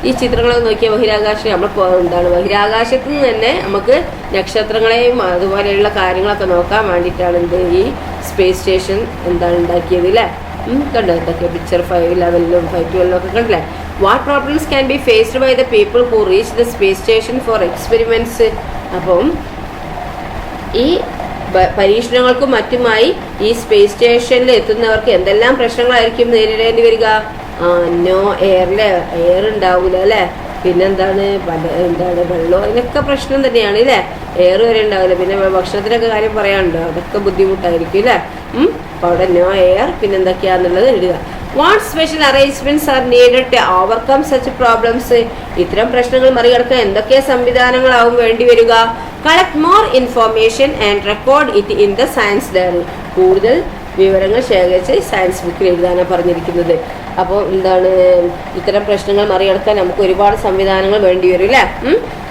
ഈ ചിത്രങ്ങളൊക്കെ നോക്കിയ ബഹിരാകാശം നമ്മൾ എന്താണ് ബഹിരാകാശത്ത് നിന്ന് തന്നെ നമുക്ക് നക്ഷത്രങ്ങളെയും അതുപോലെയുള്ള കാര്യങ്ങളൊക്കെ നോക്കാൻ വേണ്ടിയിട്ടാണ് ഈ സ്പേസ് സ്റ്റേഷൻ എന്താണ് ഉണ്ടാക്കിയത് അല്ലേ. കണ്ടോ ഇതൊക്കെ പിക്ചർ 511 512 ഒക്കെ കണ്ടില്ലേ. What problems can be faced by the people who reach the space station for experiments. അപ്പം ഈ പരീക്ഷണങ്ങൾക്കും മറ്റുമായി ഈ സ്പേസ് സ്റ്റേഷനിൽ എത്തുന്നവർക്ക് എന്തെല്ലാം പ്രശ്നങ്ങളായിരിക്കും നേരിടേണ്ടി വരിക? നോ എയർ ഉണ്ടാവില്ല അല്ലേ. പിന്നെന്താണ് വെള്ളം, അതിനൊക്കെ പ്രശ്നം തന്നെയാണ് അല്ലേ. എയർ വരെ ഉണ്ടാവില്ല. പിന്നെ ഭക്ഷണത്തിനൊക്കെ കാര്യം പറയാനുണ്ടോ, അതൊക്കെ ബുദ്ധിമുട്ടായിരിക്കും അല്ലേ. അപ്പൊ അവിടെ നോ എയർ. പിന്നെന്തൊക്കെയാന്നുള്ളത് എഴുതുക. What special arrangements are needed to overcome such problems. ഇത്തരം പ്രശ്നങ്ങൾ മറികടക്കാൻ എന്തൊക്കെ സംവിധാനങ്ങളാവും വേണ്ടി വരിക? Collect more information and record it in the science diary. കൂടുതൽ വിവരങ്ങൾ ശേഖരിച്ച് സയൻസ് ബുക്കിൽ എഴുതാനാണ് പറഞ്ഞിരിക്കുന്നത്. അപ്പോൾ എന്താണ് ഇത്തരം പ്രശ്നങ്ങൾ മറികടക്കാൻ നമുക്ക് ഒരുപാട് സംവിധാനങ്ങൾ വേണ്ടി വരും അല്ലേ.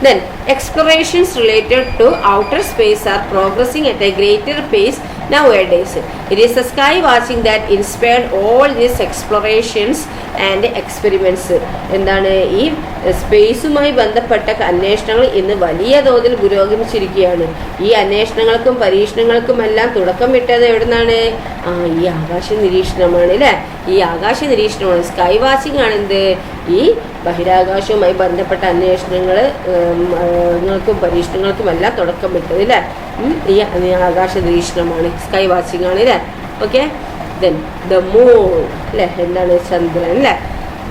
Then explorations related to outer space are progressing at a greater pace nowadays. It is the sky watching that inspired all these explorations and experiments. എന്താണ് ഈ സ്പേസുമായി ബന്ധപ്പെട്ട അന്വേഷണങ്ങൾ ഇന്ന് വലിയ തോതിൽ പുരോഗമിച്ചിരിക്കുകയാണ്. ഈ അന്വേഷണങ്ങൾക്കും പരീക്ഷണങ്ങൾക്കുമെല്ലാം തുടക്കമിട്ടത് എവിടുന്നാണ്? ഈ ആകാശ നിരീക്ഷണമാണ് അല്ലേ. ഈ ആകാശ നിരീക്ഷണമാണ്, സ്കൈ വാച്ചിങ് ആണ് ഈ ബഹിരാകാശവുമായി ബന്ധപ്പെട്ട അന്വേഷണങ്ങൾക്കും പരീക്ഷണങ്ങൾക്കും എല്ലാം തുടക്കമിട്ടത് അല്ലേ. ഈ ആകാശ നിരീക്ഷണമാണ്, സ്കൈ വാച്ചിങ് ആണ് അല്ലേ. ഓക്കെ, ദെൻ ദ മൂൺ അല്ലേ. എന്താണ് ചന്ദ്രൻ അല്ലേ.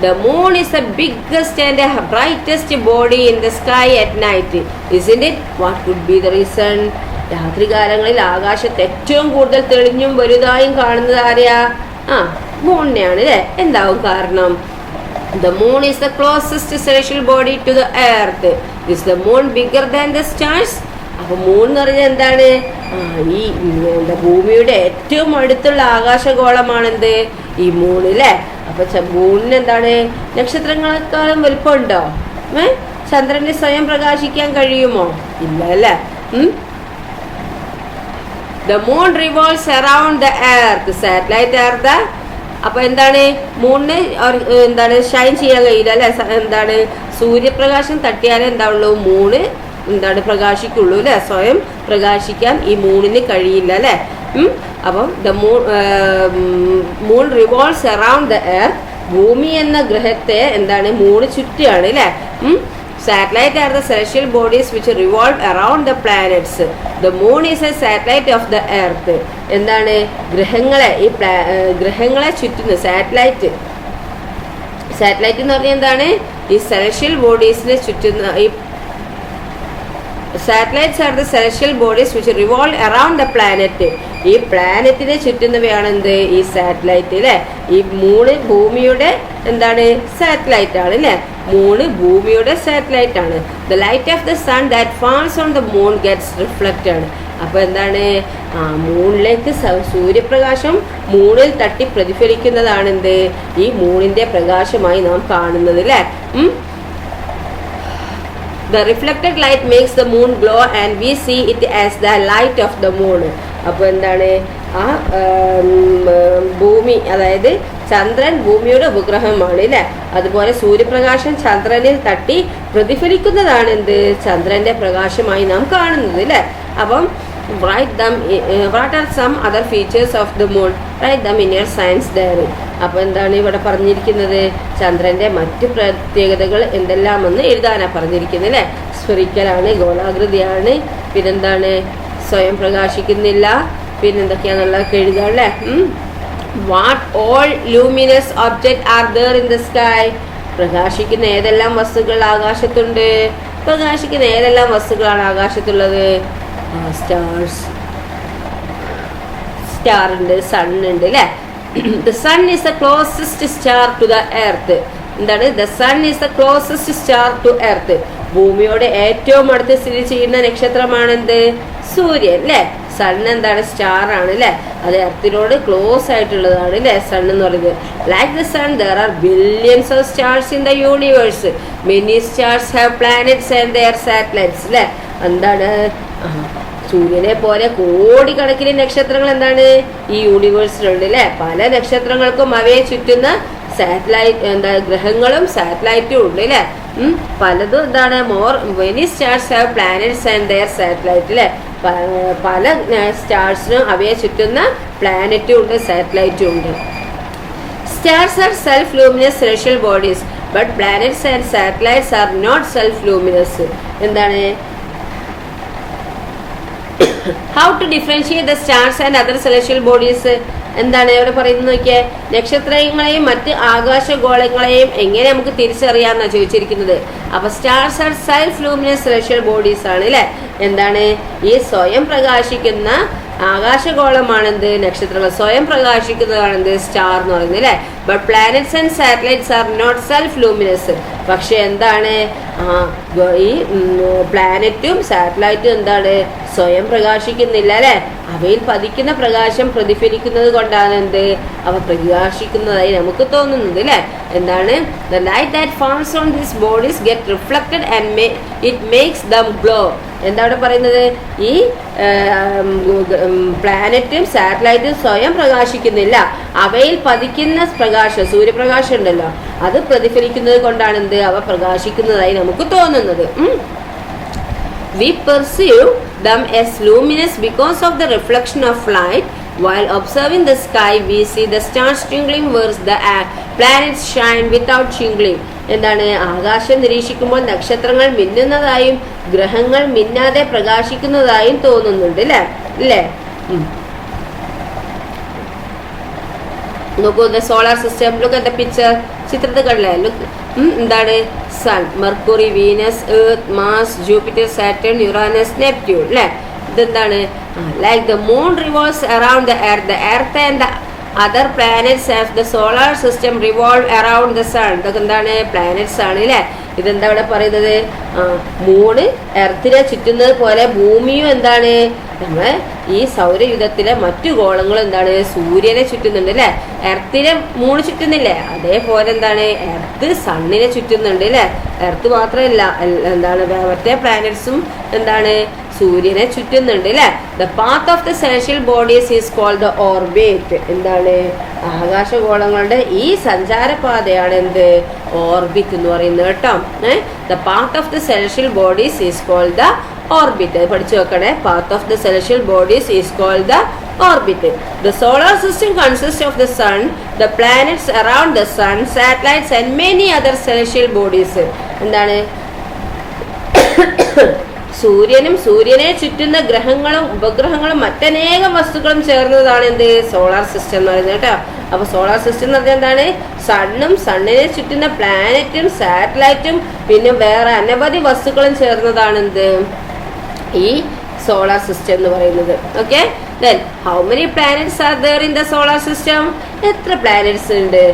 The moon is the biggest and the brightest body in the sky at night, isn't it? What could be the reason? രാത്രികാലങ്ങളിൽ ആകാശത്ത് ഏറ്റവും കൂടുതൽ തെളിഞ്ഞും വലുതായും കാണുന്നത് ആരെയാ? മൂണിനെയാണ് അല്ലേ. എന്താവും കാരണം? The moon is the closest celestial body to the earth. Is the moon bigger than the stars? അപ്പൊ മൂൺ എന്ന് പറഞ്ഞാൽ എന്താണ്? ഈ ഭൂമിയുടെ ഏറ്റവും അടുത്തുള്ള ആകാശഗോളമാണെന്ത്? ഈ മൂൺ അല്ലേ. അപ്പൊ മൂണിന് എന്താണ് നക്ഷത്രങ്ങളെക്കാളും വലുപ്പമുണ്ടോ? ചന്ദ്രന് സ്വയം പ്രകാശിക്കാൻ കഴിയുമോ? ഇല്ല അല്ലേ. The moon revolves around the earth. Satellite earth. അപ്പൊ എന്താണ് മൂണിന് എന്താണ് ഷൈൻ ചെയ്യാൻ കഴിയില്ല അല്ലെ. എന്താണ് സൂര്യപ്രകാശം തട്ടിയാലേ എന്താവുള്ളൂ? മൂണ് എന്താണ് പ്രകാശിക്കുള്ളൂ അല്ലെ. സ്വയം പ്രകാശിക്കാൻ ഈ മൂണിന് കഴിയില്ല അല്ലെ. അപ്പം the moon revolves around the earth. ഭൂമി എന്ന ഗ്രഹത്തെ എന്താണ് മൂണ് ചുറ്റുകയാണ് അല്ലെ. Satellite are the celestial bodies which revolve around the planets. The moon is a satellite of the earth. എന്താണ് ഗ്രഹങ്ങളെ ചുറ്റുന്ന സാറ്റലൈറ്റ് എന്ന് പറഞ്ഞാൽ എന്താണ്? ഈ സെലഷ്യൽ ബോഡീസിനെ ചുറ്റുന്ന ഈ satellites are the celestial bodies which revolve around the planet. ഈ പ്ലാനറ്റിനെ ചുറ്റുന്നവയാണ് എന്ത്? ഈ സാറ്റലൈറ്റ് അല്ലെ. ഈ മൂണ് ഭൂമിയുടെ എന്താണ് സാറ്റലൈറ്റ് ആണ് അല്ലെ. മൂണ് ഭൂമിയുടെ സാറ്റലൈറ്റ് ആണ്. The light of the sun that falls on the moon gets reflected. അപ്പോൾ എന്താണ്, മൂണിലേക്ക് സൂര്യപ്രകാശം മൂണിൽ തട്ടി പ്രതിഫലിക്കുന്നതാണ് എന്ത്, ഈ മൂണിന്റെ പ്രകാശമായി നാം കാണുന്നത് അല്ലേ. The reflected light makes the moon glow and we see it as the light of the moon. അപ്പോൾ എന്താണ്, ആ ഭൂമി, അതായത് ചന്ദ്രൻ ഭൂമിയുടെ ഉപഗ്രഹമാണ് അല്ലേ. അതുപോലെ സൂര്യപ്രകാശം ചന്ദ്രനിൽ തട്ടി പ്രതിഫലിക്കുന്നതാണ് എന്ത്, ചന്ദ്രന്റെ പ്രകാശമായി നാം കാണുന്നത് അല്ലേ. അപ്പം what are some other features of the moon? Write them in your science diary. അപ്പോൾ എന്താണ് ഇവിടെ പറഞ്ഞിരിക്കുന്നത്, ചന്ദ്രന്റെ മറ്റ് പ്രത്യേകതകൾ എന്തെല്ലാമെന്ന് എഴുതാനാണ് പറഞ്ഞിരിക്കുന്നത് അല്ലേ. സ്ഫെറിക്കലാണ്, ഗോളാകൃതിയാണ്, പിന്നെന്താണ്, സ്വയം പ്രകാശിക്കുന്നില്ല, പിന്നെന്തൊക്കെയാണെന്നുള്ളതൊക്കെ എഴുതാം അല്ലേ. What all luminous object R there in the sky? പ്രകാശിക്കുന്ന ഏതെല്ലാം വസ്തുക്കൾ ആകാശത്തുണ്ട്? പ്രകാശിക്കുന്ന ഏതെല്ലാം വസ്തുക്കളാണ് ആകാശത്തുള്ളത്? സ്റ്റാർ ഉണ്ട്, സൺ ഉണ്ട് അല്ലേ. The sun is the closest star to the earth. എന്താണ്, the sun is the closest star to earth. ഭൂമിയോട് ഏറ്റവും അടുത്ത് സ്ഥിതി ചെയ്യുന്ന നക്ഷത്രമാണെന്ത്, സൂര്യൻ അല്ലേ. സൺ എന്താണ്, സ്റ്റാർ ആണ് അല്ലേ. അത് എർത്തിനോട് ക്ലോസ് ആയിട്ടുള്ളതാണ് അല്ലേ സൺ എന്ന് പറയുന്നത്. Like the sun there are billions of stars in the universe. Many stars have planets and their satellites അല്ലേ. എന്താണ്, സൂര്യനെ പോലെ കോടിക്കണക്കിന് നക്ഷത്രങ്ങൾ എന്താണ് ഈ യൂണിവേഴ്സിലുണ്ട് അല്ലേ. പല നക്ഷത്രങ്ങൾക്കും അവയെ ചുറ്റുന്ന സാറ്റലൈറ്റ്, എന്താ, ഗ്രഹങ്ങളും സാറ്റലൈറ്റും ഉണ്ട് അല്ലേ. പലതും എന്താണ്, many stars have planets and their satellite അല്ലേ. പല സ്റ്റാർസിനും അവയെ ചുറ്റുന്ന പ്ലാനറ്റും ഉണ്ട്, സാറ്റലൈറ്റും ഉണ്ട്. Stars are self luminous celestial bodies but planets and satellites are not self luminous. എന്താണ്, how to differentiate the stars and other celestial bodies? എന്താണ് ഇവിടെ പറയുന്നത് നോക്കിയേ. നക്ഷത്രങ്ങളെയും മറ്റ് ആകാശഗോളങ്ങളെയും എങ്ങനെ നമുക്ക് തിരിച്ചറിയാമെന്നാണ് ചോദിച്ചിരിക്കുന്നത്. അപ്പൊ stars are self luminous celestial bodies ആണ് അല്ലെ. എന്താണ്, ഈ സ്വയം പ്രകാശിക്കുന്ന ആകാശഗോളമാണെന്ത്, നക്ഷത്രങ്ങൾ സ്വയം പ്രകാശിക്കുന്നതാണെന്ത്, സ്റ്റാർ എന്ന് പറയുന്നത് അല്ലെ. But planets and satellites are not self luminous. പക്ഷെ എന്താണ്, ഈ പ്ലാനറ്റും സാറ്റലൈറ്റും എന്താണ്, സ്വയം പ്രകാശിക്കുന്നില്ല അല്ലെ. അവയിൽ പതിക്കുന്ന പ്രകാശം പ്രതിഫലിക്കുന്നത് കൊണ്ടാണ് എന്ത്, അവ പ്രകാശിക്കുന്നതായി നമുക്ക് തോന്നുന്നത് അല്ലെ. എന്താണ്, the light that falls on these bodies get reflected and it makes them glow. എന്താ അവിടെ പറയുന്നത്, ഈ പ്ലാനറ്റും സാറ്റലൈറ്റും സ്വയം പ്രകാശിക്കുന്നില്ല, അവയിൽ പതിക്കുന്ന പ്രകാശം, സൂര്യപ്രകാശം ഉണ്ടല്ലോ, അത് പ്രതിഫലിക്കുന്നത് കൊണ്ടാണ് എന്ത്, അവ പ്രകാശിക്കുന്നതായി നമുക്ക് തോന്നുന്നത്. We perceive them as luminous because of the reflection of light. While observing the sky, we see the stars twinkling whereas the planets shine without twinkling. എന്താണ്, ആകാശം നിരീക്ഷിക്കുമ്പോൾ നക്ഷത്രങ്ങൾ മിന്നുന്നതായും ഗ്രഹങ്ങൾ മിന്നാതെ പ്രകാശിക്കുന്നതായും തോന്നുന്നുണ്ട് അല്ലേ അല്ലേ. നോക്കൂ, the solar system, look at the picture. ചിത്രത്തിൽ കണ്ടില്ലേ, ലുക്ക്. എന്താണ്, sun, Mercury, Venus, Earth, Mars, Jupiter, Saturn, Uranus, Neptune അല്ലേ. ഇതെന്താണ്, like the moon revolves around the earth and the other planets of the solar system revolve around the sun. ഇതൊക്കെ എന്താണ്, പ്ലാനറ്റ്സ് ആണ് അല്ലേ. ഇതെന്താ ഇവിടെ പറയുന്നത്, മൂണ് എർത്തിനെ ചുറ്റുന്നത് പോലെ ഭൂമിയും എന്താണ്, നമ്മളെ ഈ സൗരയുധത്തിലെ മറ്റു ഗോളങ്ങളും എന്താണ്, സൂര്യനെ ചുറ്റുന്നുണ്ട് അല്ലെ. എർത്തിനെ മൂണ് ചുറ്റുന്നില്ലേ, അതേപോലെ എന്താണ്, എർത്ത് സണ്ണിനെ ചുറ്റുന്നുണ്ട് അല്ലെ. എർത്ത് മാത്രമല്ല, എന്താണ്, മറ്റേ പ്ലാനറ്റ്സും എന്താണ്, സൂര്യനെ ചുറ്റുന്നുണ്ട് അല്ലെ. The path of the celestial bodies is called the orbit. എന്താണ്, ആകാശഗോളങ്ങളുടെ ഈ സഞ്ചാരപാതയാണ് എന്ത്, ഓർബിറ്റ് എന്ന് പറയുന്നത് കേട്ടോ. The path of the celestial bodies is called the orbit. പഠിച്ചു വെക്കണേ. Path of the celestial bodies is called the orbit. The solar system consist of the sun, the planets around the sun, satellites and many other celestial bodies. എന്താണ്, സൂര്യനും സൂര്യനെ ചുറ്റുന്ന ഗ്രഹങ്ങളും ഉപഗ്രഹങ്ങളും മറ്റനേകം വസ്തുക്കളും ചേർന്നതാണ് എന്ത്, സോളാർ സിസ്റ്റം എന്ന് പറയുന്നത് കേട്ടോ. അപ്പൊ സോളാർ സിസ്റ്റം എന്ന് പറഞ്ഞാൽ എന്താണ്, സണ്ണും സണ്ണിനെ ചുറ്റുന്ന പ്ലാനറ്റും സാറ്റലൈറ്റും പിന്നെ വേറെ അനവധി വസ്തുക്കളും ചേർന്നതാണ് എന്ത്, ഈ സോളാർ സിസ്റ്റം എന്ന് പറയുന്നത്. Okay, then how many planets are there in the solar system? എത്ര പ്ലാനറ്റ്സ് ഉണ്ട്?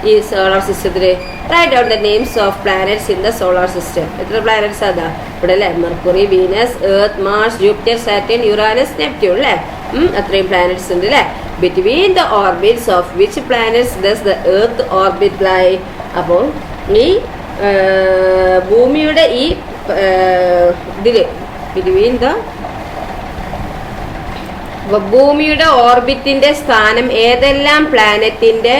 ഈ സോളാർ സിസ്റ്റത്തിൽ? Write down the names of planets in the solar system. എത്ര പ്ലാനറ്റ്സ് അതാ ഇവിടെ അല്ലേ? Mercury, Venus, Earth, Mars, Jupiter, Saturn, Uranus, Neptune അല്ലേ? അത്രയും പ്ലാനറ്റ്സ് ഉണ്ട് അല്ലേ? Between the orbits of which planets does the earth orbit lie? അപ്പോൾ ഈ ഭൂമിയുടെ ഈ ഇതില് ബിറ്റ്വീൻ ദ ഭൂമിയുടെ ഓർബിറ്റിന്റെ സ്ഥാനം ഏതെല്ലാം പ്ലാനറ്റിന്റെ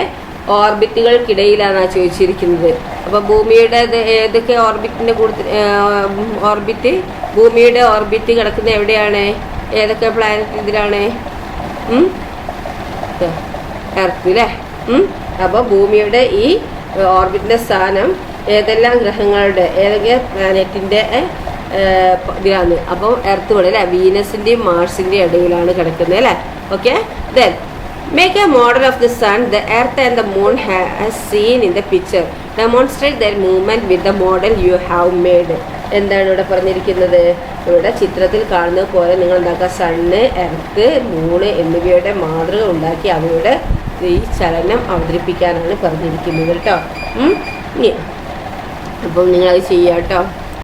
ഓർബിറ്റുകൾക്കിടയിലാണ് ചോദിച്ചിരിക്കുന്നത്. അപ്പൊ ഭൂമിയുടെ ഏതൊക്കെ ഓർബിറ്റിന്റെ കൂടുതൽ ഓർബിറ്റ് ഭൂമിയുടെ ഓർബിറ്റ് കിടക്കുന്ന എവിടെയാണ്? ഏതൊക്കെ പ്ലാനറ്റ് ഇതിലാണ്? എർത്ത് അല്ലേ? അപ്പോൾ ഭൂമിയുടെ ഈ ഓർബിറ്റിന്റെ സ്ഥാനം ഏതെല്ലാം ഗ്രഹങ്ങളുടെ ഏതൊക്കെ പ്ലാനറ്റിന്റെ ഇതിലാണ്? അപ്പോൾ എർത്ത് ഇവിടെ അല്ലേ? വീനസിന്റെയും മാർസിന്റെയും ഇടയിലാണ് കിടക്കുന്നത് അല്ലേ? Okay. Then make a model of the sun, the earth and the moon as seen in the picture. Demonstrate their movement with the model you have made. എന്താണ് ഇവിടെ പറഞ്ഞിരിക്കുന്നത്? ഇവിടെ ചിത്രത്തിൽ കാണുന്നത് പോലെ നിങ്ങൾ എന്താക്കുക? സണ്ണ്, എർത്ത്, മൂണ് എന്നിവയുടെ മാതൃക ഉണ്ടാക്കി അവയുടെ ഈ ചലനം അവതരിപ്പിക്കാനാണ് പറഞ്ഞിരിക്കുന്നത് കേട്ടോ. അപ്പം നിങ്ങളത് ചെയ്യാം കേട്ടോ.